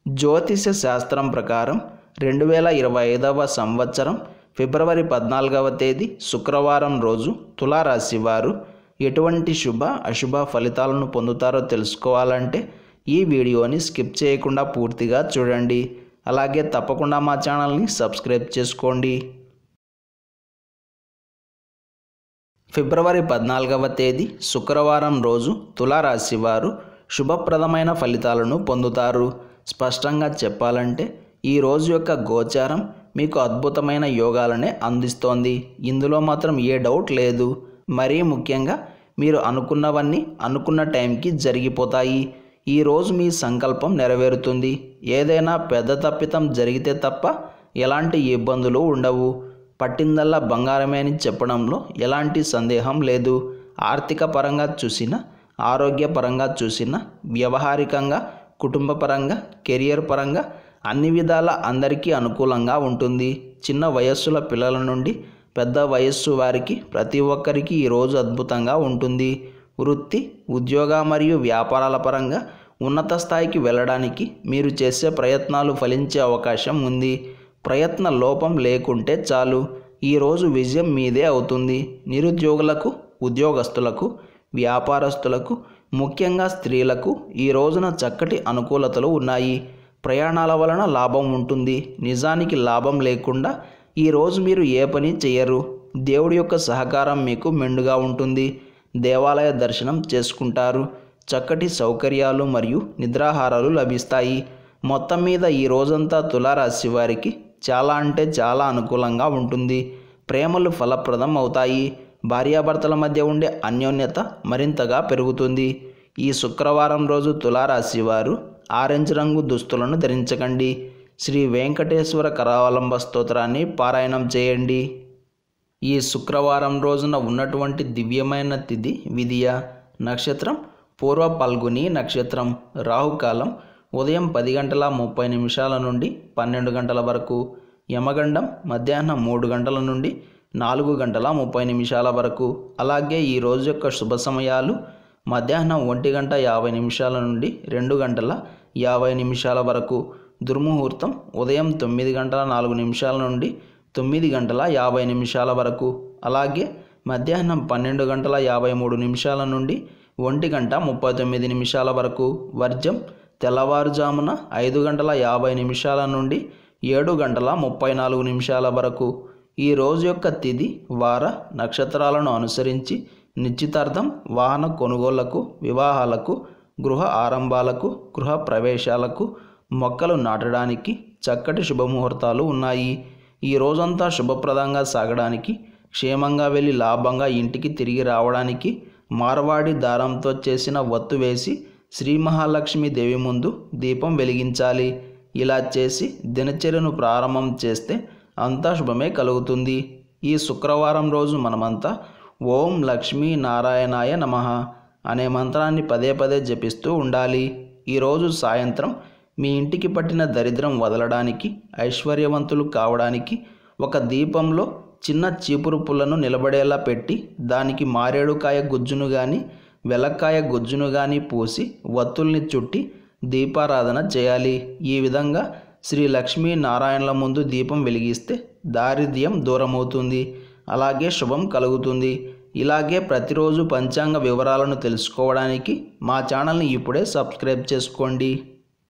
జ్యోతిష శాస్త్రం ప్రకారం 2025వ సంవత్సరం ఫిబ్రవరి 14వ తేదీ శుక్రవారం రోజు తులారాశి వారు ఎటువంటి శుభ అశుభ ఫలితాలను పొందుతారో తెలుసుకోవాలంటే ఈ వీడియోని స్కిప్ చేయకుండా పూర్తిగా చూడండి. అలాగే తప్పకుండా మా ఛానల్ని సబ్స్క్రైబ్ చేసుకోండి. ఫిబ్రవరి 14వ తేదీ శుక్రవారం రోజు తులారాశి వారు శుభప్రదమైన ఫలితాలను పొందుతారు. స్పష్టంగా చెప్పాలంటే ఈ రోజు యొక్క గోచారం మీకు అద్భుతమైన యోగాలనే అందిస్తోంది. ఇందులో మాత్రం ఏ డౌట్ లేదు. మరీ ముఖ్యంగా మీరు అనుకున్నవన్నీ అనుకున్న టైంకి జరిగిపోతాయి. ఈరోజు మీ సంకల్పం నెరవేరుతుంది. ఏదైనా పెద్ద తప్పిదం జరిగితే తప్ప ఎలాంటి ఇబ్బందులు ఉండవు. పట్టిందల్లా బంగారమే అని చెప్పడంలో ఎలాంటి సందేహం లేదు. ఆర్థిక పరంగా చూసినా, ఆరోగ్యపరంగా చూసినా, వ్యవహారికంగా, కుటుంబపరంగా, కెరియర్ పరంగా అన్ని విధాల అందరికీ అనుకూలంగా ఉంటుంది. చిన్న వయస్సుల పిల్లల నుండి పెద్ద వయస్సు వారికి ప్రతి ఒక్కరికి ఈరోజు అద్భుతంగా ఉంటుంది. వృత్తి, ఉద్యోగ మరియు వ్యాపారాల పరంగా ఉన్నత స్థాయికి వెళ్ళడానికి మీరు చేసే ప్రయత్నాలు ఫలించే అవకాశం ఉంది. ప్రయత్న లోపం లేకుంటే చాలు, ఈరోజు విజయం మీదే అవుతుంది. నిరుద్యోగులకు, ఉద్యోగస్తులకు, వ్యాపారస్తులకు, ముఖ్యంగా స్త్రీలకు ఈ రోజున చక్కటి అనుకూలతలు ఉన్నాయి. ప్రయాణాల వలన లాభం ఉంటుంది. నిజానికి లాభం లేకుండా ఈరోజు మీరు ఏ పని చేయరు. దేవుడి యొక్క సహకారం మీకు మెండుగా ఉంటుంది. దేవాలయ దర్శనం చేసుకుంటారు. చక్కటి సౌకర్యాలు మరియు నిద్రాహారాలు లభిస్తాయి. మొత్తం మీద ఈ రోజంతా తులారాశి వారికి చాలా అంటే చాలా అనుకూలంగా ఉంటుంది. ప్రేమలు ఫలప్రదం అవుతాయి. భార్యాభర్తల మధ్య ఉండే అన్యోన్యత మరింతగా పెరుగుతుంది. ఈ శుక్రవారం రోజు తులారాశి వారు ఆరెంజ్ రంగు దుస్తులను ధరించకండి. శ్రీ వెంకటేశ్వర కరావలంబ స్తోత్రాన్ని పారాయణం చేయండి. ఈ శుక్రవారం రోజున ఉన్నటువంటి దివ్యమైన తిథి విదియ. నక్షత్రం పూర్వ పల్గుని నక్షత్రం. రాహుకాలం ఉదయం 10:30 నుండి 12 వరకు. యమగండం మధ్యాహ్నం 3 నుండి 4:30 వరకు. అలాగే ఈ రోజు యొక్క శుభ సమయాలు మధ్యాహ్నం 1:50 నుండి 2:50 వరకు. దుర్ముహూర్తం ఉదయం 9:04 నుండి 9:50 వరకు. అలాగే మధ్యాహ్నం 12:53 నుండి 1:39 వరకు. వర్జం తెల్లవారుజామున 5:50 నుండి 7:34 వరకు. ఈ రోజు యొక్క తిథి, వార, నక్షత్రాలను అనుసరించి నిశ్చితార్థం, వాహన కొనుగోళ్లకు, వివాహాలకు, గృహ ఆరంభాలకు, గృహ ప్రవేశాలకు, మొక్కలు నాటడానికి చక్కటి శుభముహూర్తాలు ఉన్నాయి. ఈ రోజంతా శుభప్రదంగా సాగడానికి, క్షేమంగా వెళ్ళి లాభంగా ఇంటికి తిరిగి రావడానికి మార్వాడి దారంతో చేసిన వత్తు వేసి శ్రీ మహాలక్ష్మి దేవి ముందు దీపం వెలిగించాలి. ఇలా చేసి దినచర్యను ప్రారంభం చేస్తే అంతా శుభమే కలుగుతుంది. ఈ శుక్రవారం రోజు మనమంతా ఓం లక్ష్మీ నారాయణాయ నమః అనే మంత్రాన్ని పదే పదే జపిస్తూ ఉండాలి. ఈరోజు సాయంత్రం మీ ఇంటికి పట్టిన దరిద్రం వదలడానికి, ఐశ్వర్యవంతులు కావడానికి ఒక దీపంలో చిన్న చీపురు పుల్లను నిలబడేలా పెట్టి దానికి మారేడుకాయ గుజ్జును కానీ వెలక్కాయ గుజ్జును కానీ పూసి వత్తుల్ని చుట్టి దీపారాధన చేయాలి. ఈ విధంగా శ్రీ లక్ష్మీ నారాయణల ముందు దీపం వెలిగిస్తే దారిద్ర్యం దూరమవుతుంది. అలాగే శుభం కలుగుతుంది. ఇలాగే ప్రతిరోజు పంచాంగ వివరాలను తెలుసుకోవడానికి మా ఛానల్ని ఇప్పుడే సబ్స్క్రైబ్ చేసుకోండి.